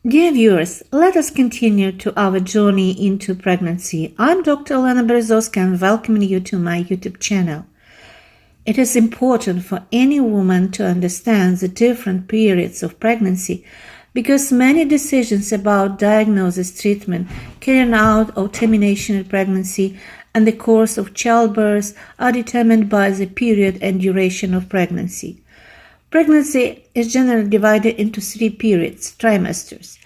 Dear viewers, let us continue to our journey into pregnancy. I'm Dr. Olena Berezovska and welcoming you to my YouTube channel. It is important for any woman to understand the different periods of pregnancy because many decisions about diagnosis, treatment, carrying out or termination of pregnancy and the course of childbirth are determined by the period and duration of pregnancy. Pregnancy is generally divided into 3 periods, trimesters.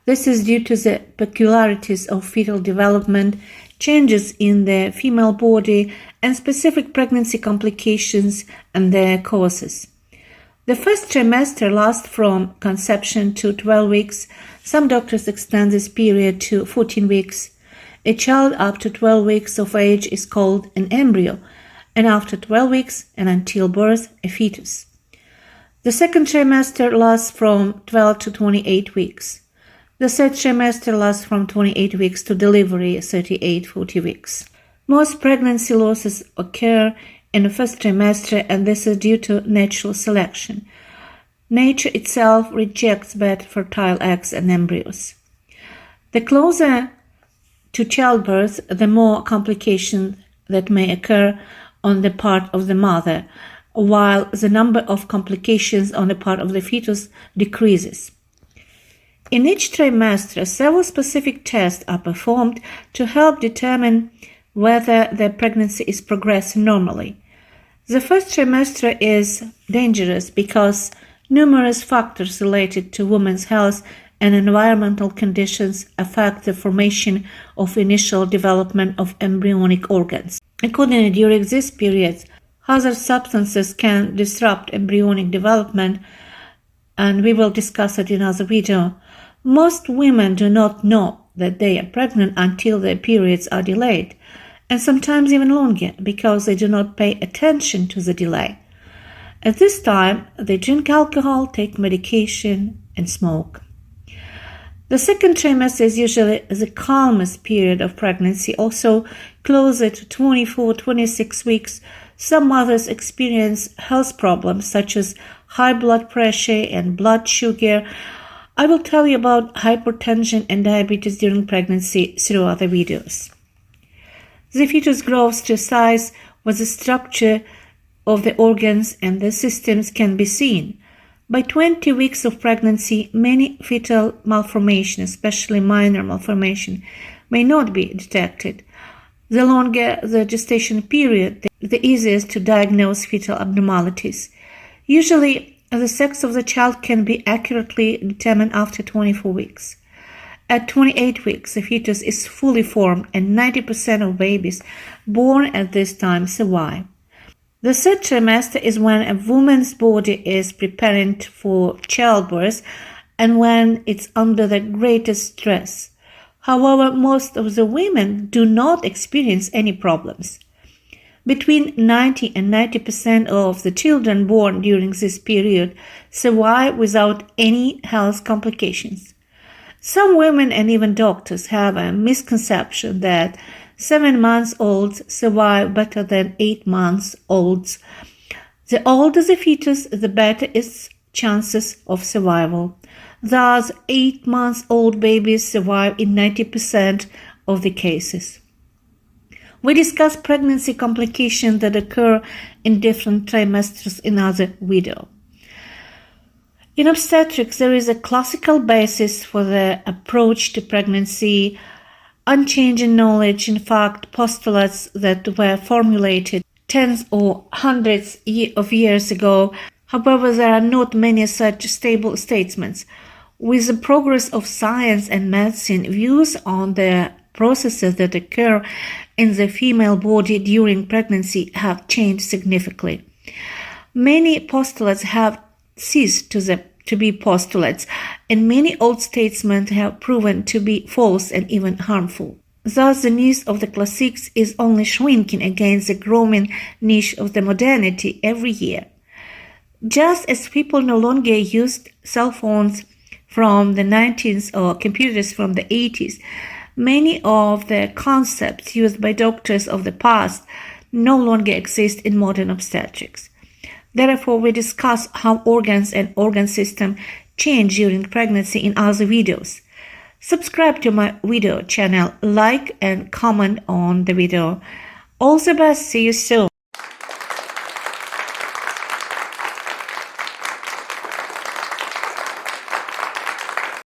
This is due to the peculiarities of fetal development, changes in the female body, and specific pregnancy complications and their causes. The first trimester lasts from conception to 12 weeks. Some doctors extend this period to 14 weeks. A child up to 12 weeks of age is called an embryo, and after 12 weeks and until birth, a fetus. The second trimester lasts from 12 to 28 weeks. The third trimester lasts from 28 weeks to delivery, 38-40 weeks. Most pregnancy losses occur in the first trimester, and this is due to natural selection. Nature itself rejects better fertile eggs and embryos. The closer to childbirth, the more complications that may occur on the part of the mother, while the number of complications on the part of the fetus decreases. In each trimester, several specific tests are performed to help determine whether the pregnancy is progressing normally. The first trimester is dangerous because numerous factors related to women's health and environmental conditions affect the formation of initial development of embryonic organs. Accordingly, during this period, hazard substances can disrupt embryonic development, and we will discuss it in another video. Most women do not know that they are pregnant until their periods are delayed, and sometimes even longer, because they do not pay attention to the delay. At this time, they drink alcohol, take medication, and smoke. The second trimester is usually the calmest period of pregnancy, also closer to 24-26 weeks. Some mothers experience health problems such as high blood pressure and blood sugar. I will tell you about hypertension and diabetes during pregnancy through other videos. The fetus grows to size where the structure of the organs and the systems can be seen. By 20 weeks of pregnancy, many fetal malformations, especially minor malformation, may not be detected. The longer the gestation period, the easier to diagnose fetal abnormalities. Usually, the sex of the child can be accurately determined after 24 weeks. At 28 weeks, the fetus is fully formed, and 90% of babies born at this time survive. The third trimester is when a woman's body is preparing for childbirth and when it's under the greatest stress. However, most of the women do not experience any problems. Between 90 and 90% of the children born during this period survive without any health complications. Some women and even doctors have a misconception that 7-month-olds survive better than 8-month-olds. The older the fetus, the better its chances of survival. Thus, 8-month-old babies survive in 90% of the cases. We discuss pregnancy complications that occur in different trimesters in another video. In obstetrics, there is a classical basis for the approach to pregnancy, unchanging knowledge, in fact, postulates that were formulated tens or hundreds of years ago. However, there are not many such stable statements. With the progress of science and medicine, views on the processes that occur in the female body during pregnancy have changed significantly. Many postulates have ceased to be postulates, and many old statements have proven to be false and even harmful. Thus, the niche of the classics is only shrinking against the growing niche of the modernity every year. Just as people no longer used cell phones from the 19th or computers from the 80s, many of the concepts used by doctors of the past no longer exist in modern obstetrics. Therefore, we discuss how organs and organ system change during pregnancy in other videos. Subscribe to my video channel, like and comment on the video. All the best. See you soon.